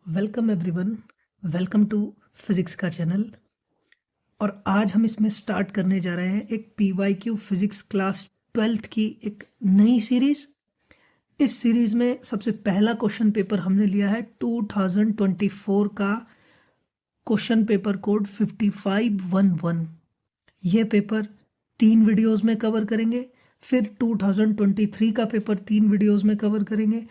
Welcome everyone, welcome to physics का channel. और आज हम इसमें स्टार्ट करने जा रहे हैं एक PYQ फिजिक्स क्लास 12th की एक नई सीरीज। इस सीरीज में सबसे पहला क्वेश्चन पेपर हमने लिया है 2024 का क्वेश्चन पेपर कोड 5511। ये पेपर 3 वीडियोस में कवर करेंगे, फिर 2023 का पेपर 3 वीडियोस में कवर करेंगे।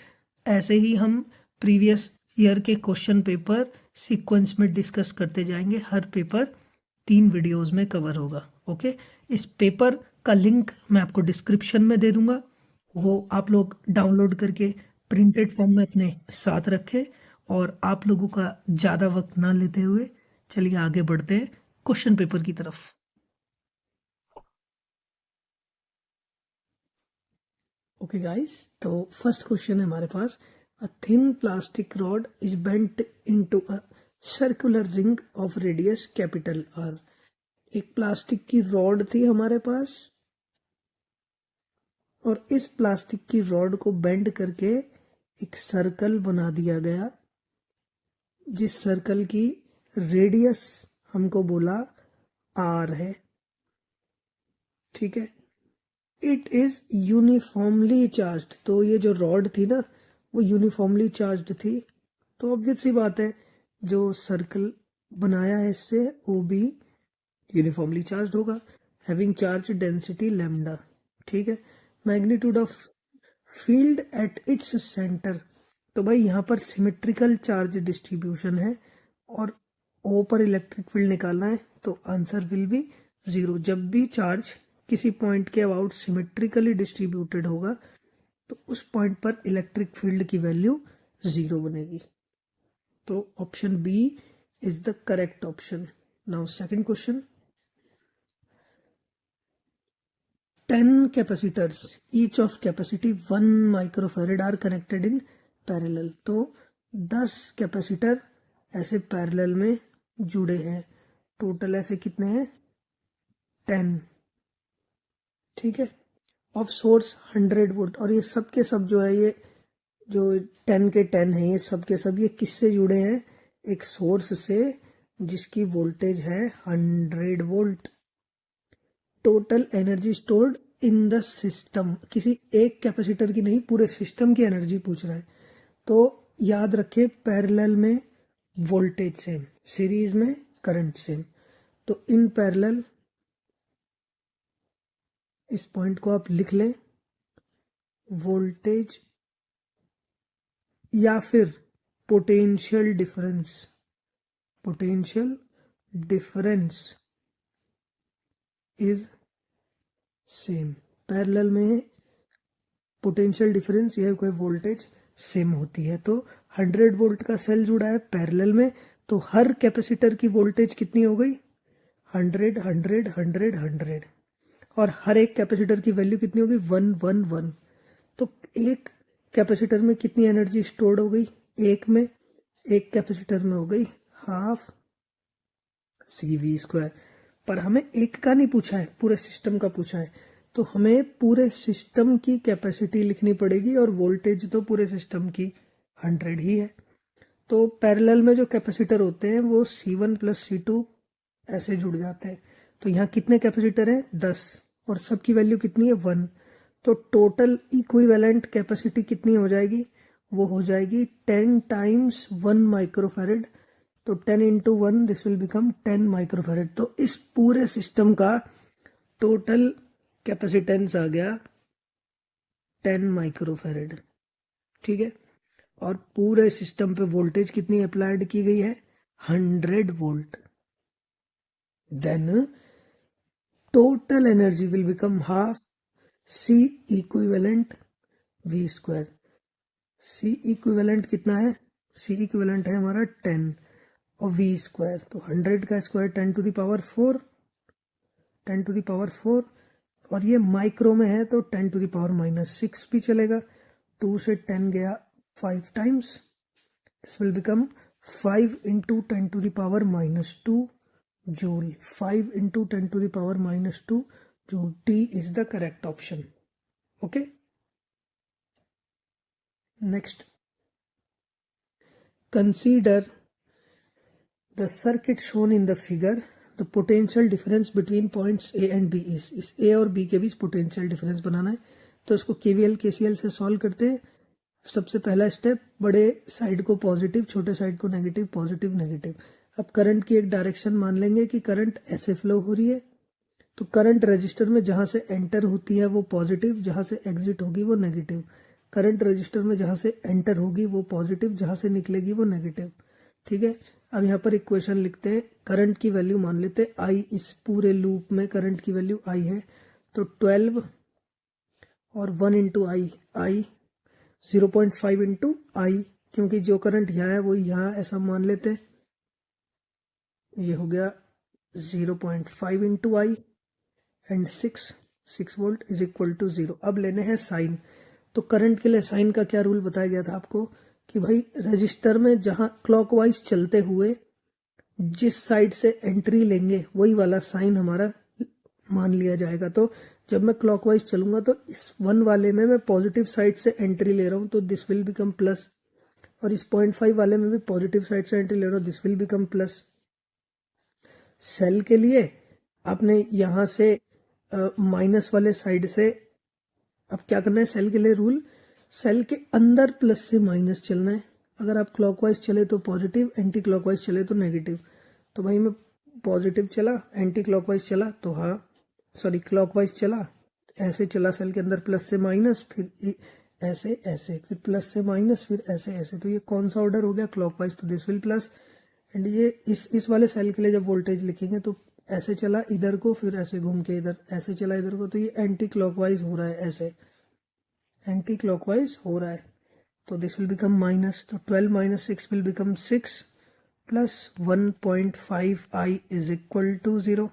ऐसे ही हम प्रीवियस ईयर के क्वेश्चन पेपर सीक्वेंस में डिस्कस करते जाएंगे। हर पेपर 3 वीडियोस में कवर होगा। ओके, इस पेपर का लिंक मैं आपको डिस्क्रिप्शन में दे दूंगा, वो आप लोग डाउनलोड करके प्रिंटेड फॉर्म में अपने साथ रखें। और आप लोगों का ज़्यादा वक्त ना लेते हुए चलिए आगे बढ़ते हैं क्वेश्चन पेपर की तरफ। ओके गाइस, तो फर्स्ट क्वेश्चन है हमारे पास। A thin plastic rod is bent into a circular ring of radius capital R. एक प्लास्टिक की रॉड थी हमारे पास और इस प्लास्टिक की रॉड को बेंड करके एक सर्कल बना दिया गया, जिस सर्कल की रेडियस हमको बोला आर है। ठीक है, इट इज यूनिफॉर्मली चार्ज्ड। तो ये जो रॉड थी ना, वो यूनिफॉर्मली चार्ज्ड थी। तो ऑब्वियस सी बात है, जो सर्कल बनाया है इससे वो भी यूनिफॉर्मली चार्ज्ड होगा। Having charge density lambda. ठीक है, magnitude of field at its centre. तो भाई यहाँ पर सिमेट्रिकल चार्ज डिस्ट्रीब्यूशन है और ओ पर इलेक्ट्रिक फील्ड निकालना है, तो आंसर विल बी 0। जब भी चार्ज किसी पॉइंट के अबाउट सिमेट्रिकली डिस्ट्रीब्यूटेड होगा तो उस पॉइंट पर इलेक्ट्रिक फील्ड की वैल्यू 0 बनेगी। तो option B is the correct option. Now second question. 10 capacitors each of capacity 1 microfarad are connected in parallel। तो 10 कैपेसिटर ऐसे पैरेलल में जुड़े हैं। टोटल ऐसे कितने हैं? 10। ठीक है, ऑफ सोर्स 100 वोल्ट। और ये सब के सब जो है, ये जो 10 के 10 है, ये सब के सब ये किससे जुड़े हैं? एक सोर्स से जिसकी वोल्टेज है 100 volt. Total energy stored in the system. किसी एक कैपेसिटर की नहीं, पूरे सिस्टम की एनर्जी पूछ रहा है। तो याद रखें, पैरेलल में वोल्टेज सेम, सीरीज में करंट सेम। तो इन पैरेलल इस पॉइंट को आप लिख लें, वोल्टेज या फिर potential difference. Potential difference is same. Parallel में पोटेंशियल डिफरेंस या कोई वोल्टेज सेम होती है। तो 100 वोल्ट का सेल जुड़ा है पैरेलल में, तो हर कैपेसिटर की वोल्टेज कितनी हो गई? 100 100 100 100। और हर एक कैपेसिटर की वैल्यू कितनी होगी? 1 1 1। तो एक कैपेसिटर में कितनी एनर्जी स्टोर्ड हो गई? एक कैपेसिटर में हो गई हाफ CV²। पर हमें एक का नहीं पूछा है, पूरे सिस्टम का पूछा है। तो हमें पूरे सिस्टम की कैपेसिटी लिखनी पड़ेगी और वोल्टेज तो पूरे सिस्टम की 100 ही है। तो पैरेलल में जो कैपेसिटर होते हैं वो C1 + C2 ऐसे जुड़ जाते हैं। तो यहाँ कितने कैपेसिटर हैं? 10। और सबकी वैल्यू कितनी है? 1। तो टोटल इक्विवेलेंट कैपेसिटी कितनी हो जाएगी? वो हो जाएगी 10 × 1 माइक्रोफैरड। तो 10 × 1 दिस विल बिकम 10 माइक्रोफैरड। तो इस पूरे सिस्टम का टोटल कैपेसिटेंस आ गया 10 माइक्रोफैरड। ठीक है, और पूरे सिस्टम पे वोल्टेज कितनी अप्लाइड की गई है? 100 volt. Then total energy will become half C equivalent V²। C equivalent कितना है? C इक्विवेलेंट है हमारा 10 और V²। तो 100 का square 10 to the power 4, 10 to the power 4। और ये माइक्रो में है तो 10 टू द पावर -6 भी चलेगा। 2 से 10 गया 5 times. This will become 5 × 10 to the power -2 joule. 5 × 10 to the power -2 joule. D is the correct option. Okay, next। consider the circuit shown in the figure. The potential difference between points A and B is, इस A और B के बीच potential difference बनाना है। तो इसको KVL KCL से solve करते हैं। सबसे पहला स्टेप, बड़े साइड को पॉजिटिव, छोटे साइड को नेगेटिव, पॉजिटिव नेगेटिव। अब करंट की एक डायरेक्शन मान लेंगे कि करंट ऐसे फ्लो हो रही है, तो करंट रजिस्टर में जहां से एंटर होती है वो पॉजिटिव, जहां से एग्जिट होगी वो नेगेटिव। करंट रजिस्टर में जहां से एंटर होगी वो पॉजिटिव, जहां से निकलेगी वो नेगेटिव। ठीक है, अब यहाँ पर इक्वेशन लिखते हैं। करंट की वैल्यू मान लेते हैं आई, इस पूरे लूप में करंट की वैल्यू आई है, तो 12 और 1 इंटू आई 0.5 इंटू आई, क्योंकि जो करंट यहाँ है वो यहाँ, ऐसा मान लेते हैं। ये हो गया 0.5 into I and 6 volt is equal to 0। अब लेने हैं साइन। तो करंट के लिए साइन का क्या रूल बताया गया था आपको कि भाई रजिस्टर में जहां क्लॉकवाइज चलते हुए जिस साइड से एंट्री लेंगे वही वाला साइन हमारा मान लिया जाएगा। तो जब मैं क्लॉकवाइज चलूंगा तो इस 1 वाले में मैं पॉजिटिव साइड से एंट्री ले रहा हूं, तो दिस विल बिकम प्लस, और इस 0.5 वाले में भी पॉजिटिव साइड से एंट्री ले रहा हूं, this will become plus. Cell के लिए आपने यहां से माइनस वाले साइड से अब क्या करना है, सेल के लिए रूल, सेल के अंदर प्लस से माइनस चलना है। अगर आप क्लॉकवाइज चले तो पॉजिटिव, एंटी क्लॉकवाइज चले तो नेगेटिव। तो भाई मैं पॉजिटिव चला, एंटी क्लॉकवाइज चला, तो हाँ सॉरी क्लॉकवाइज चला, ऐसे चला सेल के अंदर प्लस से माइनस, फिर ऐसे ऐसे, फिर प्लस से माइनस, फिर ऐसे ऐसे। तो ये कौन सा ऑर्डर हो गया, क्लॉकवाइज, तो दिस विल प्लस। एंड ये इस वाले सेल के लिए जब वोल्टेज लिखेंगे तो ऐसे चला इधर को, फिर ऐसे घूम के इधर, ऐसे चला इधर को, तो ये एंटी क्लॉकवाइज हो रहा है, ऐसे एंटी क्लॉकवाइज हो रहा है। तो दिस विल बिकम माइनस, तो 12 minus 6 will become 6 plus 1.5 I is equal to 0।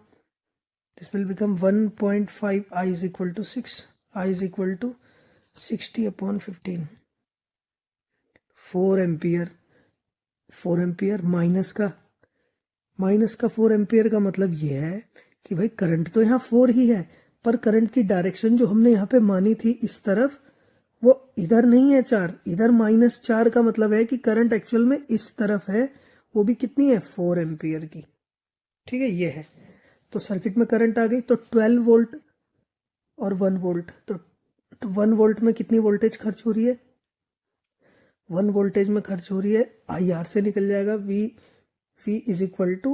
This will become 1.5 I is equal to 6, I is equal to 60/15, 4 ampere. 4 ampere minus का 4 एम्पियर का मतलब ये है कि भाई करंट तो यहाँ 4 ही है, पर करंट की डायरेक्शन जो हमने यहाँ पे मानी थी इस तरफ, वो इधर नहीं है 4, इधर -4 का मतलब है कि करंट एक्चुअल में इस तरफ है, वो भी कितनी है, 4 एम्पियर की। ठीक है, ये है। तो सर्किट में करंट आ गई, तो 12 वोल्ट और 1 वोल्ट, तो 1 वोल्ट में कितनी वोल्टेज खर्च हो रही है, 1 वोल्टेज में खर्च हो रही है, आई आर से निकल जाएगा, V इज इक्वल टू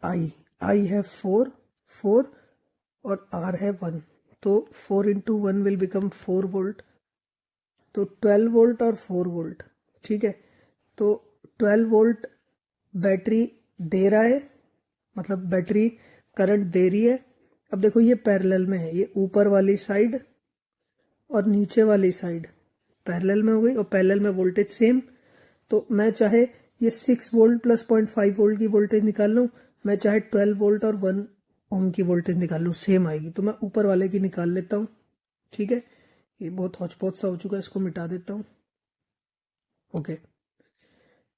आई है 4 और आर है 1, तो 4 इंटू 1 विल बिकम 4 वोल्ट। तो 12 वोल्ट और 4 वोल्ट, ठीक है। तो 12 वोल्ट बैटरी दे रहा है, मतलब बैटरी करंट दे रही है। अब देखो ये पैरेलल में है, ये ऊपर वाली साइड और नीचे वाली साइड पैरेलल में हो गई, और पैरेलल में वोल्टेज सेम। तो मैं चाहे ये 6 वोल्ट प्लस 0.5 वोल्ट की वोल्टेज निकाल लूँ, मैं चाहे 12 वोल्ट और 1 ओम की वोल्टेज निकाल लूँ, सेम आएगी। तो मैं ऊपर वाले की निकाल लेता हूँ। ठीक है, ये बहुत हौच-पौच सा हो चुका है, इसको मिटा देता हूँ। ओके,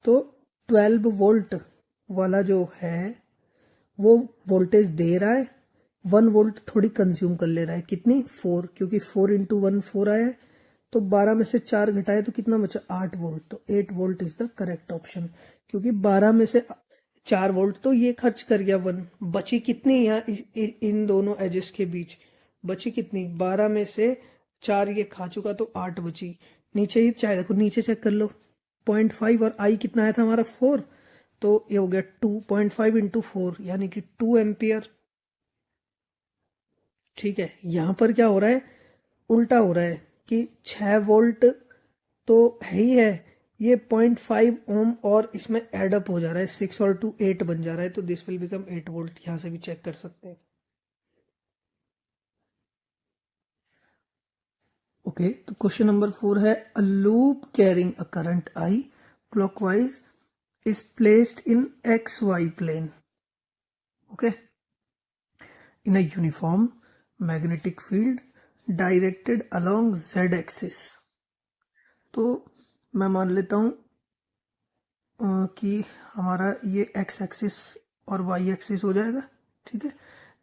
तो 12 वोल्ट वाला जो है वो वोल्टेज दे रहा है, 1 वोल्ट थोड़ी कंज्यूम कर ले रहा है, कितनी, 4, क्योंकि 4 इंटू 1 4 आया है, तो 12 में से 4 घटाए तो कितना बचा, 8 वोल्ट। तो 8 volt is the correct option, क्योंकि 12 में से 4 वोल्ट तो ये खर्च कर गया 1, बची कितनी यहाँ इन दोनों एजेस के बीच, बची कितनी, 12 में से 4 ये खा चुका, तो 8 बची। नीचे ही चाहे देखो, नीचे चेक कर लो, 0.5 और आई कितना आया था हमारा 4, तो ये हो गया 2.5 इंटू 4 यानी कि 2 एम्पियर। ठीक है, यहां पर क्या हो रहा है, उल्टा हो रहा है कि 6 वोल्ट तो है ही है, ये 0.5 ओम और इसमें एडअप हो जा रहा है, 6 और 2 8 बन जा रहा है, तो दिस विल बिकम 8 वोल्ट। यहां से भी चेक कर सकते हैं। ओके, तो क्वेश्चन नंबर 4 है, a loop carrying a current I clockwise is placed in XY plane, okay, in a uniform magnetic field directed along Z axis। तो मैं मान लेता हूं कि हमारा ये X एक्सिस और Y एक्सिस हो जाएगा। ठीक है,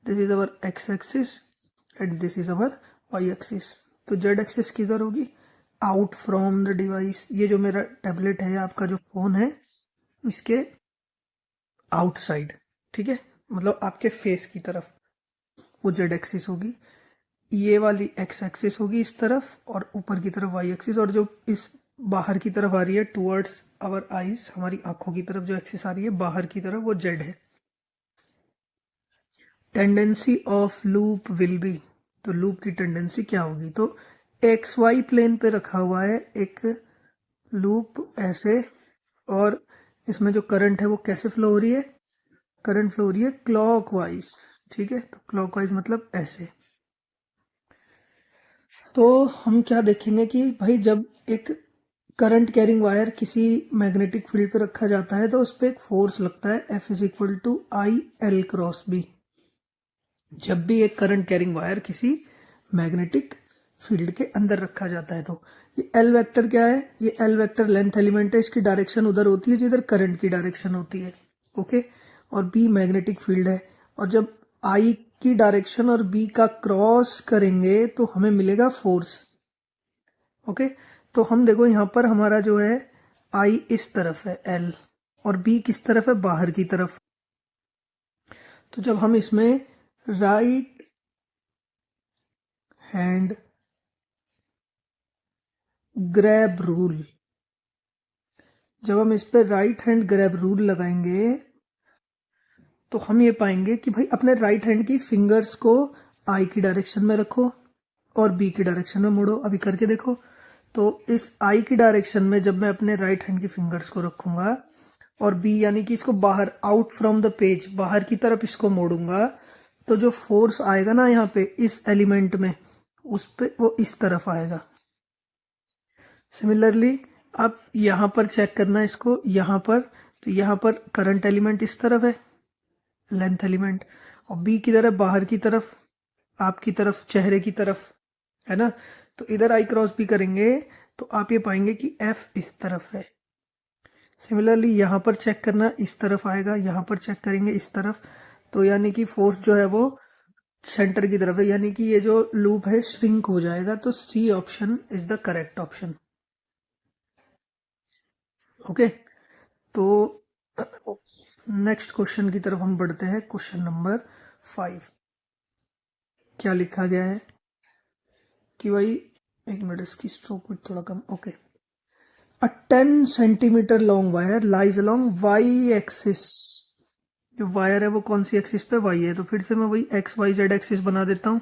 this is our X axis and this is our Y axis. तो Z एक्सिस किधर होगी, आउट फ्रॉम द डिवाइस। ये जो मेरा टैबलेट है, आपका जो फोन है, इसके आउटसाइड, ठीक है, मतलब आपके फेस की तरफ, वो जेड एक्सिस होगी, ये वाली एक्स एक्सिस होगी इस तरफ, और ऊपर की तरफ वाई एक्सिस, और जो इस बाहर की तरफ आ रही है टुवर्ड्स आवर आईज, हमारी आंखों की तरफ जो एक्सिस आ रही है बाहर की तरफ, वो जेड है। Tendency of loop will be, तो लूप की टेंडेंसी क्या होगी, तो एक्स वाई प्लेन पे रखा हुआ है एक लूप ऐसे, और इसमें जो करंट है वो कैसे फ्लो हो रही है, करंट फ्लो हो रही है क्लॉकवाइज, ठीक है, तो क्लॉकवाइज मतलब ऐसे। तो हम क्या देखेंगे कि भाई जब एक करंट कैरिंग वायर किसी मैग्नेटिक फील्ड पे रखा जाता है तो उस पर एक फोर्स लगता है F is equal to I L cross B. जब भी एक करंट कैरिंग वायर किसी मैग्नेटिक फील्ड के अंदर रखा जाता है, तो ये एल वेक्टर क्या है, ये एल वेक्टर लेंथ एलिमेंट है, इसकी डायरेक्शन उधर होती है जिधर करंट की डायरेक्शन होती है, ओके, और बी मैग्नेटिक फील्ड है, और जब आई की डायरेक्शन और बी का क्रॉस करेंगे तो हमें मिलेगा फोर्स, ओके। तो हम देखो यहाँ पर हमारा जो है आई इस तरफ है एल, और बी किस तरफ है, बाहर की तरफ। तो जब हम इसमें राइट हैंड ग्रैब रूल, जब हम इस पे राइट हैंड ग्रैब रूल लगाएंगे तो हम ये पाएंगे कि भाई अपने राइट हैंड की फिंगर्स को आई की डायरेक्शन में रखो और बी की डायरेक्शन में मोड़ो, अभी करके देखो। तो इस आई की डायरेक्शन में जब मैं अपने राइट हैंड की फिंगर्स को रखूंगा और बी यानी कि इसको बाहर आउट फ्रॉम द पेज, बाहर की तरफ इसको मोड़ूंगा, तो जो फोर्स आएगा ना यहाँ पे इस एलिमेंट में, उस पे वो इस तरफ आएगा। सिमिलरली आप यहाँ पर चेक करना इसको, यहाँ पर, तो यहाँ पर करंट एलिमेंट इस तरफ है, लेंथ एलिमेंट, और बी की तरफ बाहर की तरफ, आपकी तरफ चेहरे की तरफ, है ना। तो इधर आई क्रॉस बी करेंगे तो आप ये पाएंगे कि एफ इस तरफ है। सिमिलरली यहाँ पर चेक करना, इस तरफ आएगा, यहाँ पर चेक करेंगे इस तरफ, तो यानी कि फोर्स जो है वो सेंटर की तरफ है, यानी कि ये जो लूप है श्रिंक हो जाएगा। तो C option is the correct option, okay. तो नेक्स्ट क्वेश्चन की तरफ हम बढ़ते हैं, क्वेश्चन नंबर 5। क्या लिखा गया है कि भाई, एक मिनट, इसकी स्ट्रोक विड्थ थोड़ा कम, okay. A 10 centimetre long wire lies along Y axis, जो वायर है वो कौन सी एक्सिस पे, वाई है, तो फिर से मैं वही एक्स वाई जेड एक्सिस बना देता हूँ।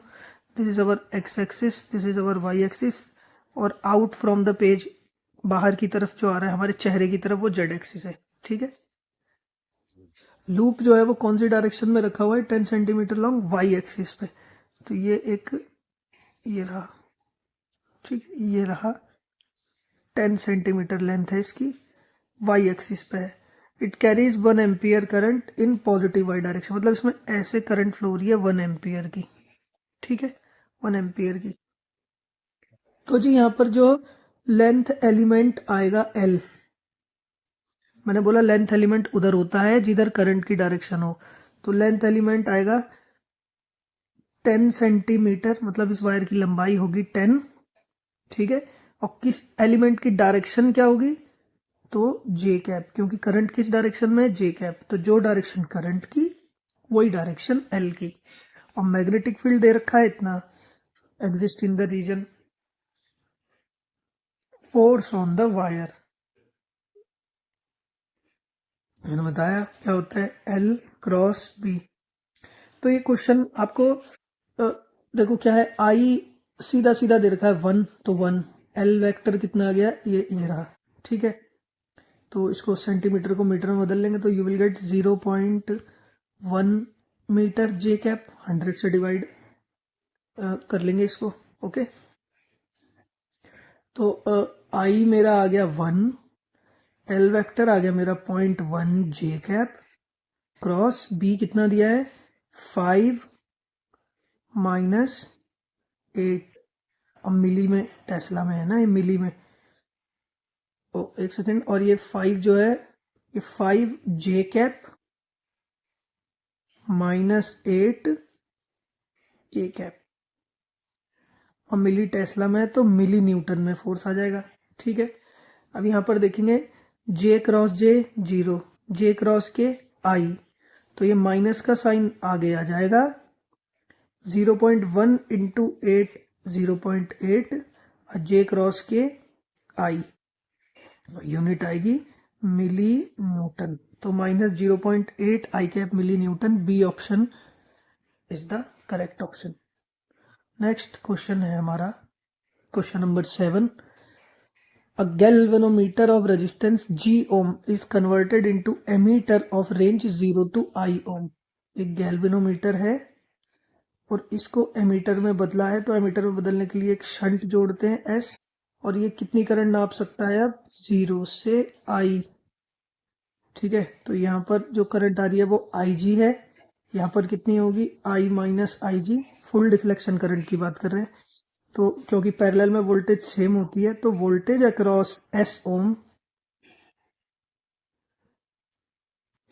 This is our X axis, this is our Y axis, और आउट फ्रॉम द पेज, बाहर की तरफ जो आ रहा है हमारे चेहरे की तरफ, वो जेड एक्सिस है, ठीक है। लूप जो है वो कौन सी डायरेक्शन में रखा हुआ है, 10 सेंटीमीटर लॉन्ग वाई एक्सिस पे, तो ये एक, ये रहा, ठीक है, ये रहा 10 सेंटीमीटर लेंथ है इसकी, वाई एक्सिस पे है। It carries 1 ampere current in positive Y direction, मतलब इसमें ऐसे करंट फ्लो हो रही है 1 एम्पियर की, ठीक है, 1 एम्पियर की। तो जी यहाँ पर जो लेंथ एलिमेंट आएगा एल, मैंने बोला लेंथ एलिमेंट उधर होता है जिधर करंट की डायरेक्शन हो, तो लेंथ एलिमेंट आएगा 10 सेंटीमीटर, मतलब इस वायर की लंबाई होगी 10, ठीक है, और किस एलिमेंट की डायरेक्शन क्या होगी, तो जे कैप, क्योंकि करंट किस डायरेक्शन में है, जे कैप, तो जो डायरेक्शन करंट की वही डायरेक्शन एल की, और मैग्नेटिक फील्ड दे रखा है इतना, exist in the region, force on the wire, मैंने बताया क्या होता है, एल क्रॉस बी। तो ये क्वेश्चन आपको देखो क्या है, आई सीधा सीधा दे रखा है 1, तो 1, एल वेक्टर कितना आ गया, ये रहा, ठीक है। तो इसको सेंटीमीटर को मीटर में बदल लेंगे तो you will get 0.1 metre, J cap 100 से डिवाइड कर लेंगे इसको, ओके। तो आई मेरा आ गया 1, एल वेक्टर आ गया मेरा 0.1 जे कैप, क्रॉस बी कितना दिया है 5 माइनस 8, अब मिली में, टेस्ला में है ना ये, मिली में, ओ एक सेकेंड, और ये 5 जो है, ये 5 जे कैप माइनस 8 के कैप, और मिली टेस्ला में तो मिली न्यूटन में फोर्स आ जाएगा, ठीक है। अब यहाँ पर देखेंगे जे क्रॉस जे 0, जे क्रॉस के आई, तो ये माइनस का साइन आगे आ जाएगा। 0.1 इंटू 8 0.8, जे क्रॉस के आई, यूनिट आएगी मिली न्यूटन, तो -0.8 I cap milli newton. B option is the correct option. Next question है हमारा question number 7। A galvanometer of resistance G ohm is converted into ammeter of range 0 to I ohm। एक galvanometer है और इसको ammeter में बदला है, तो एमीटर में बदलने के लिए एक शंट जोड़ते हैं S, और ये कितनी करंट नाप सकता है अब 0 से I। ठीक है, तो यहाँ पर जो करंट आ रही है वो IG है, यहाँ पर कितनी होगी I minus IG। Full deflection current की बात कर रहे हैं, तो क्योंकि पैरेलल में वोल्टेज सेम होती है, तो voltage across S ohm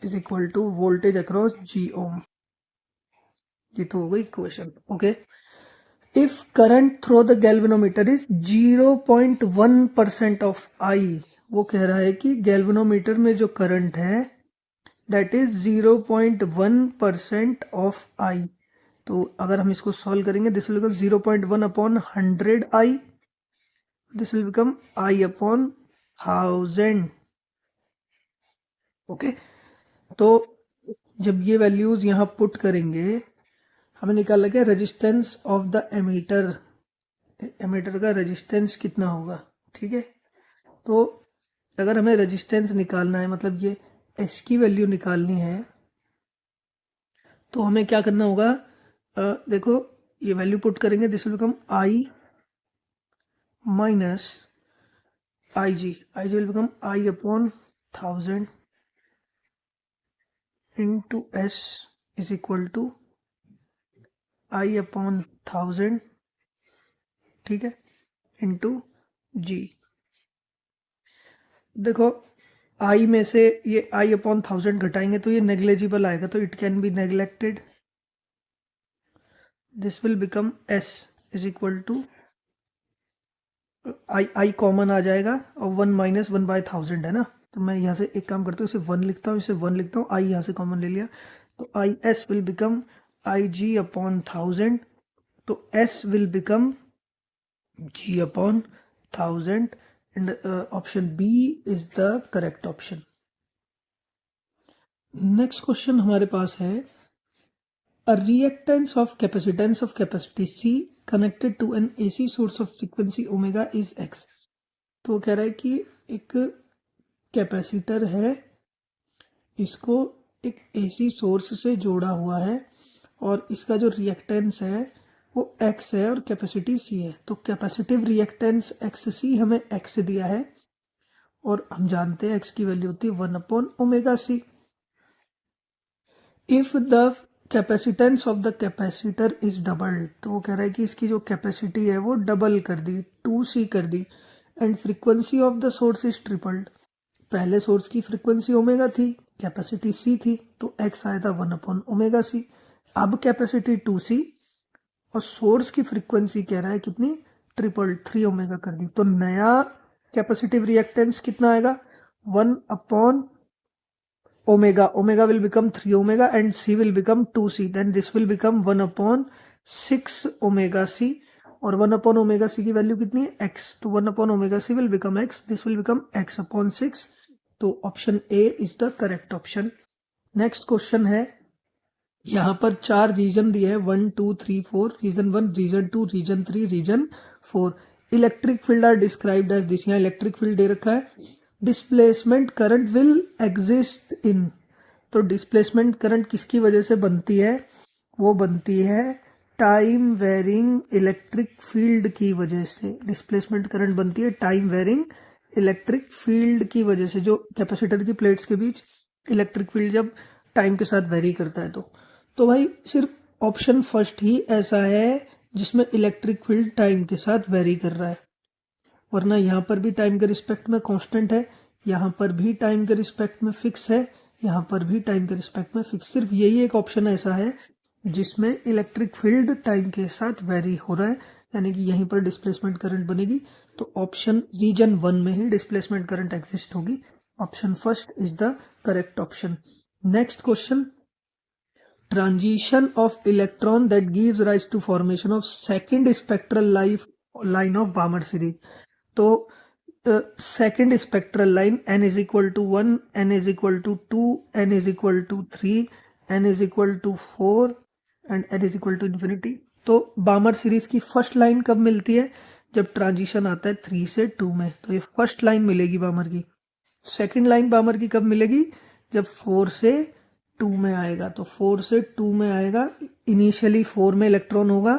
is equal to voltage across G ohm. ये तो हो गई equation. Okay, if current through the galvanometer is 0.1% of I, वो कह रहा है कि गैल्वेनोमीटर में जो करंट है दैट इज 0.1% ऑफ I। तो अगर हम इसको सॉल्व करेंगे, this will become 0.1 upon 100 I, this will become I upon 1000। Okay, तो जब ये वैल्यूज यहाँ पुट करेंगे, हमें निकालना क्या resistance of the ammeter, ammeter का रेजिस्टेंस कितना होगा। ठीक है, तो अगर हमें रेजिस्टेंस निकालना है, मतलब ये S की वैल्यू निकालनी है, तो हमें क्या करना होगा, देखो ये वैल्यू पुट करेंगे, this will become I minus IG, IG will become I upon 1000 into S is equal to I upon 1000, ठीक है, इंटू G। देखो I में से ये I अपॉन 1000 घटाएंगे तो ये नेग्लेजिबल आएगा, तो it can be neglected. This will become S is equal to I common आ जाएगा, और 1 माइनस 1/1000 है ना, तो मैं यहाँ से एक काम करता हूँ, इसे 1 लिखता हूँ, इसे 1 लिखता हूँ, I यहाँ से कॉमन ले लिया, तो IS will become IG upon 1000, तो S will become G upon 1000, and option B is the correct option. Next question हमारे पास है, a reactance of capacity C connected to an AC source of frequency omega is X। तो कह रहा है कि एक कैपेसिटर है, इसको एक AC सोर्स से जोड़ा हुआ है, और इसका जो रिएक्टेंस है वो X है और कैपेसिटी C है। तो कैपेसिटिव रिएक्टेंस XC हमें X दिया है, और हम जानते हैं X की वैल्यू होती है 1 upon omega C। If the capacitance of the capacitor is doubled, तो वो कह रहा है कि इसकी जो कैपेसिटी है वो डबल कर दी, 2C कर दी, and frequency of the source is tripled. पहले सोर्स की फ्रीक्वेंसी ओमेगा थी, कैपेसिटी C थी, तो X आया था 1 अपॉन ओमेगा C। अब कैपेसिटी 2C और सोर्स की फ्रीक्वेंसी कह रहा है कितनी, ट्रिपल्ड, 3 ओमेगा कर दी, तो नया कैपेसिटिव रिएक्टेंस कितना आएगा 1 upon omega, omega will become 3 omega and C will become 2C, then this will become 1 upon 6 omega C, और 1 upon omega C की वैल्यू कितनी है X, तो 1 upon omega C will become X, this will become X upon 6, तो option A is the correct option. Next question है, यहाँ पर 4 reason दिए हैं, 1 2 3 4, region 1, region 2, region 3, region 4। Electric field are described as this, यहाँ electric field दे रखा है, displacement current will exist in, तो डिस्प्लेसमेंट करंट किसकी वजह से बनती है, वो बनती है टाइम वेरिंग इलेक्ट्रिक फील्ड की वजह से। डिस्प्लेसमेंट करंट बनती है टाइम वेरिंग इलेक्ट्रिक फील्ड की वजह से, जो कैपेसिटर की प्लेट्स के बीच इलेक्ट्रिक फील्ड जब टाइम के साथ वेरी करता है, तो भाई सिर्फ ऑप्शन फर्स्ट ही ऐसा है जिसमें इलेक्ट्रिक फील्ड टाइम के साथ वेरी कर रहा है, वरना यहाँ पर भी टाइम के रिस्पेक्ट में कांस्टेंट है, यहाँ पर भी टाइम के रिस्पेक्ट में फिक्स है, यहाँ पर भी टाइम के रिस्पेक्ट में फिक्स। सिर्फ यही एक ऑप्शन ऐसा है जिसमें इलेक्ट्रिक फील्ड टाइम के साथ वेरी हो रहा है, यानी कि यहीं पर डिस्प्लेसमेंट करंट बनेगी, तो ऑप्शन रीजन 1 में ही डिस्प्लेसमेंट करंट एग्जिस्ट होगी, Option first is the correct option. Next question. Transition of electron that gives rise to formation of second spectral line of Balmer series. तो second spectral line n is equal to 1, n is equal to 2, n is equal to 3, n is equal to 4 and n is equal to infinity. तो बामर series की first line कब मिलती है? जब transition आता है 3 से 2 में, तो ये फर्स्ट लाइन मिलेगी बामर की. सेकंड लाइन बामर की कब मिलेगी? जब 4 से 2 में आएगा. तो 4 से 2 में आएगा, इनिशियली 4 में इलेक्ट्रॉन होगा,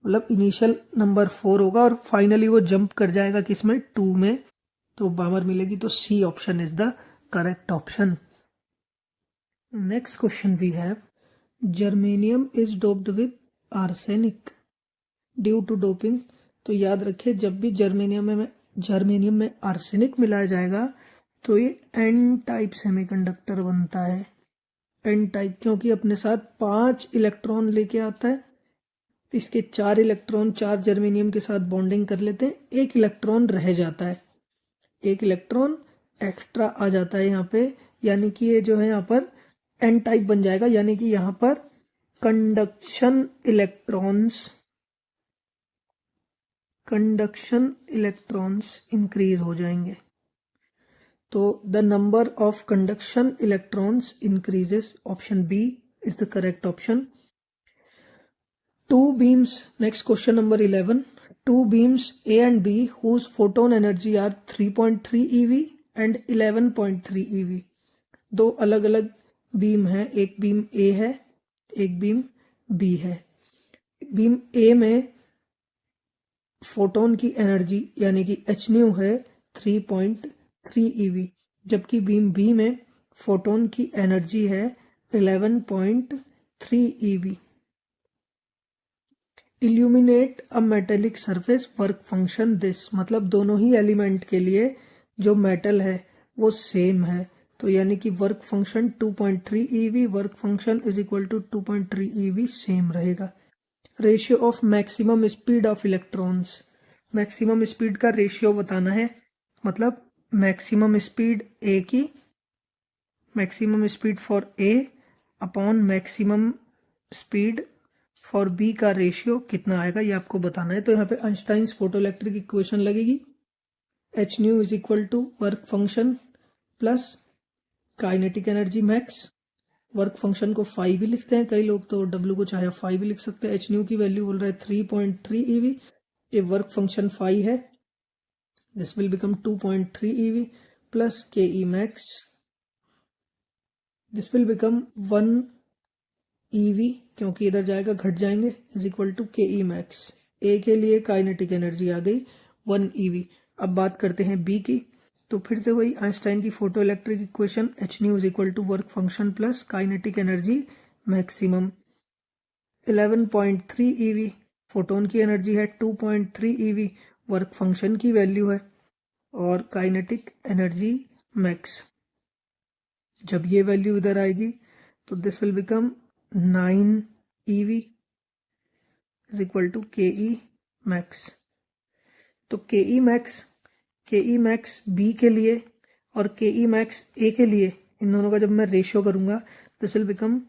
मतलब इनिशियल नंबर 4 होगा और फाइनली वो जंप कर जाएगा किसमें? 2 में. तो बामर मिलेगी. तो C option is the correct option. Next question we have, germanium is doped with arsenic due to doping. तो याद रखिए, जब भी जर्मेनियम में आर्सेनिक मिलाया जाएगा तो ये एन टाइप सेमीकंडक्टर बनता है. एन टाइप क्योंकि अपने साथ 5 इलेक्ट्रॉन लेके आता है. इसके 4 इलेक्ट्रॉन 4 जर्मेनियम के साथ बॉन्डिंग कर लेते हैं, 1 इलेक्ट्रॉन रह जाता है, 1 इलेक्ट्रॉन एक्स्ट्रा आ जाता है यहाँ पे, यानी कि ये जो है यहाँ पर एन टाइप बन जाएगा. यानी कि यहाँ पर कंडक्शन इलेक्ट्रॉन्स इंक्रीज हो जाएंगे. तो the number of conduction electrons increases. Option B is the correct option. 2 beams, next question number 11. 2 beams A and B whose photon energy are 3.3 eV and 11.3 eV. दो अलग अलग बीम है, एक beam A है, एक बीम B है. Beam A में photon की एनर्जी यानी कि hν है 3.3 eV, जबकि बीम B में फोटोन की एनर्जी है 11.3 eV. Illuminate a metallic surface work function this. मतलब दोनों ही एलिमेंट के लिए जो मेटल है वो सेम है, तो यानी कि work function 2.3 eV, work function is equal to 2.3 eV same रहेगा. Ratio of maximum speed of electrons. Maximum speed का रेशियो बताना है, मतलब मैक्सिमम स्पीड ए की, maximum speed for A upon maximum speed for B का ratio कितना आएगा ये आपको बताना है. तो यहाँ पे आइंस्टाइन्स फोटोइलेक्ट्रिक इक्वेशन लगेगी. hν is equal to work function plus kinetic energy max. Work function को फाई भी लिखते हैं कई लोग, तो W को चाहे फाई भी लिख सकते हैं. hν की वैल्यू बोल रहा है 3.3 eV. ये वर्क फंक्शन फाई है, this will become 2.3 eV plus ke max, this will become 1 eV क्योंकि इधर जाएगा घट जाएंगे, is equal to ke max. A के लिए काइनेटिक एनर्जी आ गई 1 eV. अब बात करते हैं बी की. तो फिर से वही आइंस्टाइन की photo electric equation, hν is equal to work function plus kinetic energy maximum 11.3 eV. Photon की एनर्जी है 2.3 eV, वर्क फंक्शन की वैल्यू है और काइनेटिक एनर्जी मैक्स. जब ये वैल्यू इधर आएगी तो this will become 9 eV is equal to ke max. तो ke max B के लिए और ke max A के लिए, इन दोनों का जब मैं रेशियो करूंगा this will become,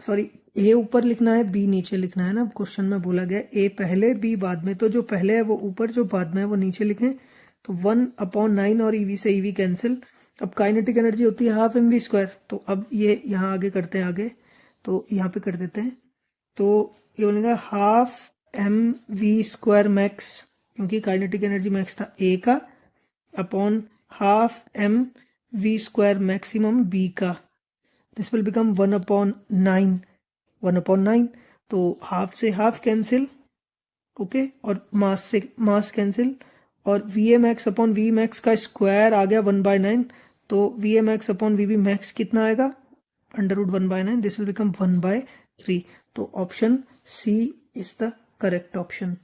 sorry A ऊपर लिखना है B नीचे लिखना है ना. क्वेश्चन में बोला गया A पहले B बाद में, तो जो पहले है वो ऊपर, जो बाद में है वो नीचे लिखें. तो 1/9 और EV से EV कैंसिल. अब काइनेटिक एनर्जी होती है हाफ mv². तो अब ये यहाँ आगे करते हैं, आगे तो यहाँ पे कर देते हैं. तो ये बनेगा हाफ mv² मैक्स, क्योंकि काइनेटिक एनर्जी मैक्स था A का, upon half mv² maximum B का. This will become 1/9. 1/9. तो हाफ से हाफ कैंसिल, ओके, और मास से मास कैंसिल, और VA max upon V max का स्क्वायर आ गया 1/9. तो VA max upon VB max कितना आएगा? √1/9. This will become 1/3. तो option C is the correct option.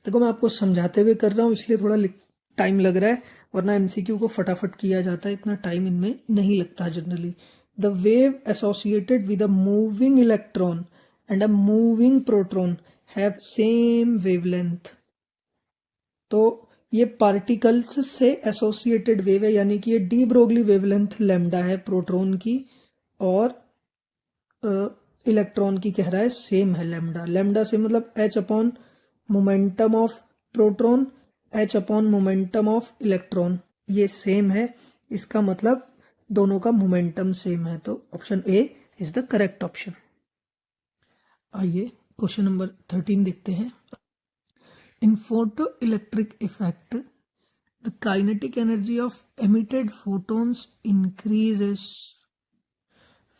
देखो मैं आपको समझाते हुए कर रहा हूँ इसलिए थोड़ा टाइम लग रहा है, वरना MCQ को फटाफट किया जाता है, इतना टाइम इनमें नहीं लगता generally. The wave associated with a moving electron and a moving proton have same wavelength. तो ये पार्टिकल्स से एसोसिएटेड वेव है, यानी कि ये डी ब्रोगली वेवलेंथ लैम्डा है प्रोटॉन की, और इलेक्ट्रॉन की कह रहा है सेम है लैम्डा। लैम्डा से मतलब H upon momentum of proton, H upon momentum of electron, ये सेम है। इसका मतलब दोनों का मोमेंटम सेम है, तो option A is the correct option. आइए क्वेश्चन नंबर 13 देखते हैं। In photoelectric effect the kinetic energy of emitted photons increases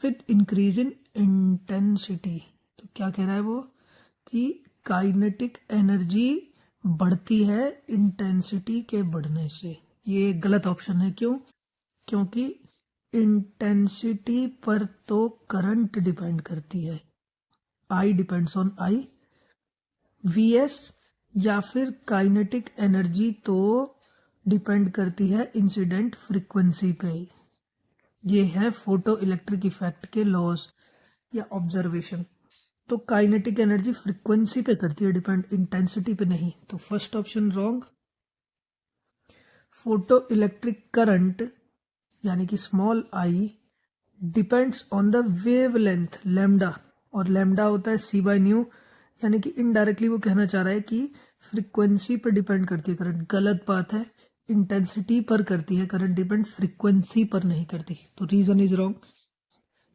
with increase in intensity. तो क्या कह रहा है वो कि काइनेटिक एनर्जी बढ़ती है इंटेंसिटी के बढ़ने से। ये गलत ऑप्शन है। क्यों? क्योंकि इंटेंसिटी पर तो करंट डिपेंड करती है, आई डिपेंड्स ऑन आई। वीएस या फिर काइनेटिक एनर्जी तो डिपेंड करती है इंसिडेंट फ्रीक्वेंसी पे। ये है फोटो इलेक्ट्रिक इफेक्ट के लॉज या ऑब्जर्वेशन। तो काइनेटिक एनर्जी फ्रीक्वेंसी पे करती है डिपेंड, इंटेंसिटी पे नहीं। तो first option wrong. Photo electric current यानी कि small I depends on the wavelength lambda, और लैम्डा होता है सी बाय न्यू, यानी कि इनडायरेक्टली वो कहना चाह रहा है कि फ्रीक्वेंसी पर डिपेंड करती है करंट। गलत बात है, इंटेंसिटी पर करती है करंट डिपेंड, फ्रीक्वेंसी पर नहीं करती। तो रीजन इज रॉन्ग।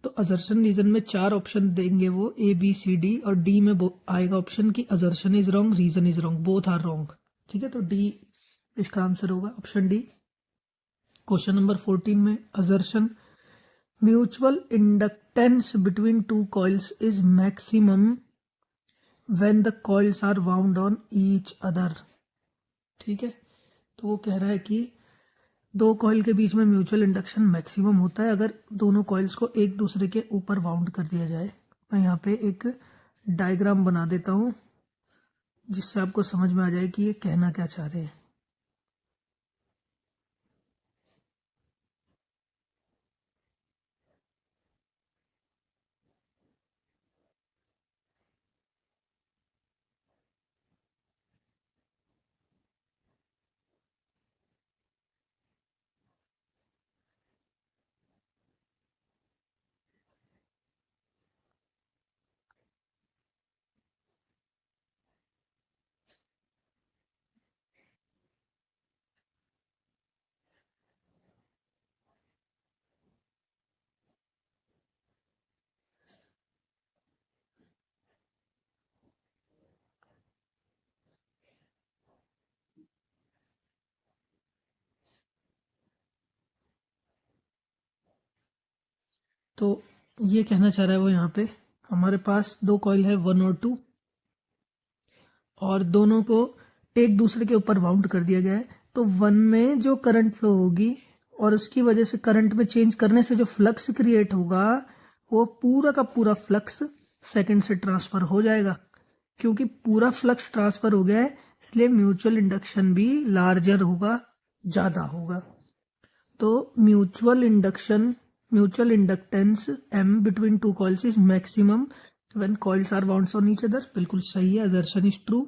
तो अजर्शन रीजन में 4 ऑप्शन देंगे वो, ए बी सी डी, और डी में आएगा ऑप्शन की assertion is wrong, reason is wrong, both are wrong. ठीक है, तो डी इसका आंसर होगा, ऑप्शन डी। क्वेश्चन नंबर 14 में assertion mutual inductance between two coils is maximum when the coils are wound on each other. ठीक है, तो वो कह रहा है कि दो कॉइल के बीच में म्यूचुअल इंडक्शन मैक्सिमम होता है अगर दोनों कॉइल्स को एक दूसरे के ऊपर वाउंड कर दिया जाए। मैं यहाँ पे एक डायग्राम बना देता हूँ जिससे आपको समझ में आ जाए कि ये कहना क्या चाह रहे हैं। तो ये कहना चाह रहा है वो, यहाँ पे हमारे पास दो कॉइल है 1 और 2, और दोनों को एक दूसरे के ऊपर वाउंड कर दिया गया है। तो 1 में जो करंट फ्लो होगी और उसकी वजह से करंट में चेंज करने से जो फ्लक्स क्रिएट होगा, वो पूरा का पूरा फ्लक्स सेकंड से ट्रांसफर हो जाएगा। क्योंकि पूरा फ्लक्स ट्रांसफर हो गया है, इसलिए म्यूचुअल इंडक्शन भी लार्जर होगा, ज्यादा होगा। तो mutual inductance M between two coils is maximum when coils are bound on each other. बिल्कुल सही है, assertion is true.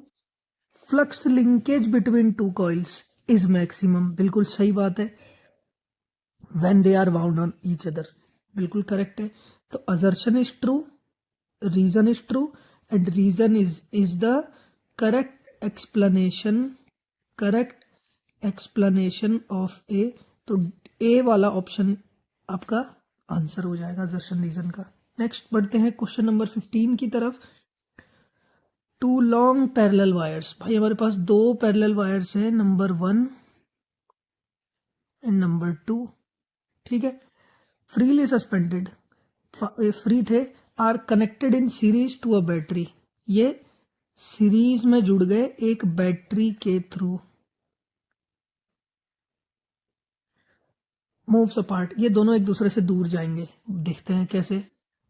Flux linkage between two coils is maximum, बिल्कुल सही बात है, when they are bound on each other, बिल्कुल correct है। तो assertion is true, reason is true, and reason is the correct explanation of A. तो A वाला option आपका आंसर हो जाएगा असर्शन रीजन का। नेक्स्ट बढ़ते हैं क्वेश्चन नंबर 15 की तरफ। 2 लॉन्ग पैरेलल वायर्स, भाई हमारे पास 2 पैरेलल वायर्स हैं, नंबर 1 एंड नंबर 2। ठीक है, फ्रीली सस्पेंडेड, फ्री थे, are connected in series to a battery. ये सीरीज में जुड़ गए एक बैटरी के थ्रू। मूव्स अपार्ट, ये दोनों एक दूसरे से दूर जाएंगे। देखते हैं कैसे।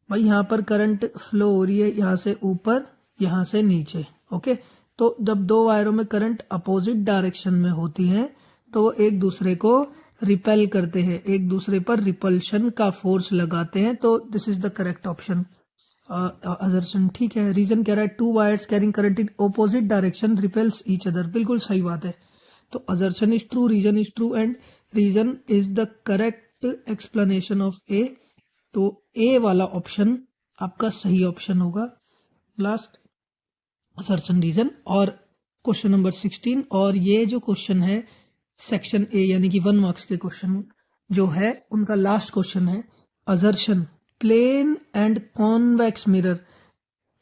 भाई यहाँ पर करंट फ्लो हो रही है, यहाँ से ऊपर, यहाँ से नीचे। ओके, तो जब दो वायरों में करंट अपोजिट डायरेक्शन में होती हैं तो वो एक दूसरे को रिपेल करते हैं, एक दूसरे पर रिपल्शन का फोर्स लगाते हैं। तो this is the correct option, assertion ठीक है। रीजन कह रहा है 2 wires carrying current in opposite direction repels each other, बिल्कुल सही बात है। तो assertion is true, reason is true and reason is the correct explanation of A। तो A वाला ऑप्शन आपका सही ऑप्शन होगा, लास्ट assertion reason। और क्वेश्चन नंबर 16, और ये जो क्वेश्चन है सेक्शन ए यानी कि 1 मार्क्स के क्वेश्चन जो है उनका लास्ट क्वेश्चन है, assertion plane and convex mirror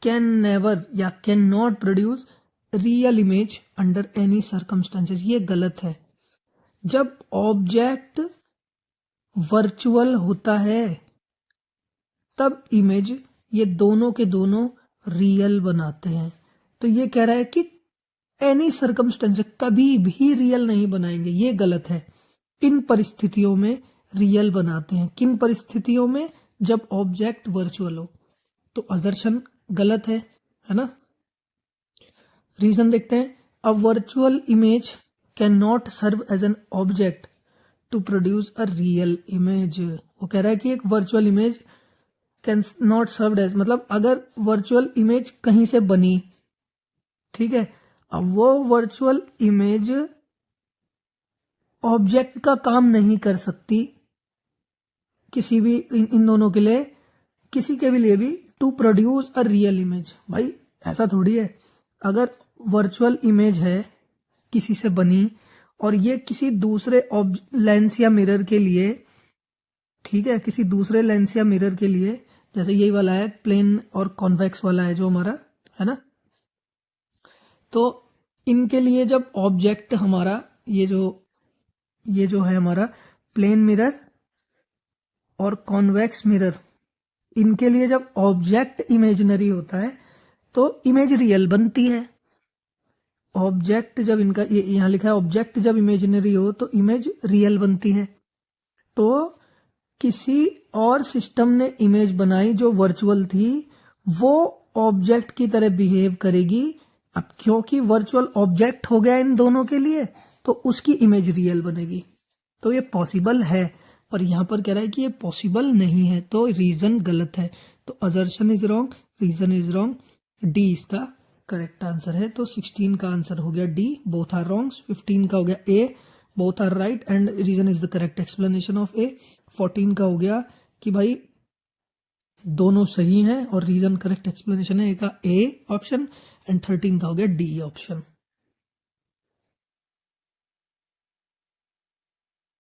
can never या can not produce real image under any circumstances. ये गलत है। जब ऑब्जेक्ट वर्चुअल होता है तब इमेज ये दोनों के दोनों रियल बनाते हैं। तो ये कह रहा है कि एनी सर्कमस्टेंस कभी भी रियल नहीं बनाएंगे, ये गलत है। इन परिस्थितियों में रियल बनाते हैं। किन परिस्थितियों में? जब ऑब्जेक्ट वर्चुअल हो। तो असर्शन गलत है ना। रीजन देखते हैं। A virtual image can not serve as an object to produce a real image. वो कह रहा है कि एक virtual image can not serve as, मतलब अगर वर्चुअल इमेज कहीं से बनी, ठीक है, अब वो वर्चुअल इमेज ऑब्जेक्ट का काम नहीं कर सकती किसी भी इन दोनों के लिए, किसी के भी लिए भी, to produce a real image. भाई ऐसा थोड़ी है। अगर वर्चुअल इमेज है किसी से बनी और ये किसी दूसरे लेंस या मिरर के लिए, ठीक है, किसी दूसरे लेंस या मिरर के लिए, जैसे यही वाला है प्लेन और कॉन्वेक्स वाला है जो हमारा है ना, तो इनके लिए जब ऑब्जेक्ट हमारा ये जो है हमारा प्लेन मिरर और कॉन्वेक्स मिरर, इनके लिए जब ऑब्जेक्ट इमेजिनरी होता है तो इमेज रियल बनती है। ऑब्जेक्ट जब इनका यहाँ लिखा है ऑब्जेक्ट जब इमेजिनरी हो तो इमेज रियल बनती है। तो किसी और सिस्टम ने इमेज बनाई जो वर्चुअल थी, वो ऑब्जेक्ट की तरह बिहेव करेगी। अब क्योंकि वर्चुअल ऑब्जेक्ट हो गया इन दोनों के लिए तो उसकी इमेज रियल बनेगी। तो ये पॉसिबल है, और यहाँ पर कह रहा है कि ये पॉसिबल नहीं है, तो रीजन गलत है। तो assertion is wrong, reason is wrong, D इसका करेक्ट आंसर है। तो 16 का आंसर हो गया डी, बोथ आर रॉन्ग। 15 का हो गया A, both are right and reason is the correct explanation of A. 14 का हो गया कि भाई दोनों सही हैं और रीजन करेक्ट एक्सप्लेनेशन है ए का ए ऑप्शन, एंड 13 का हो गया डी ऑप्शन।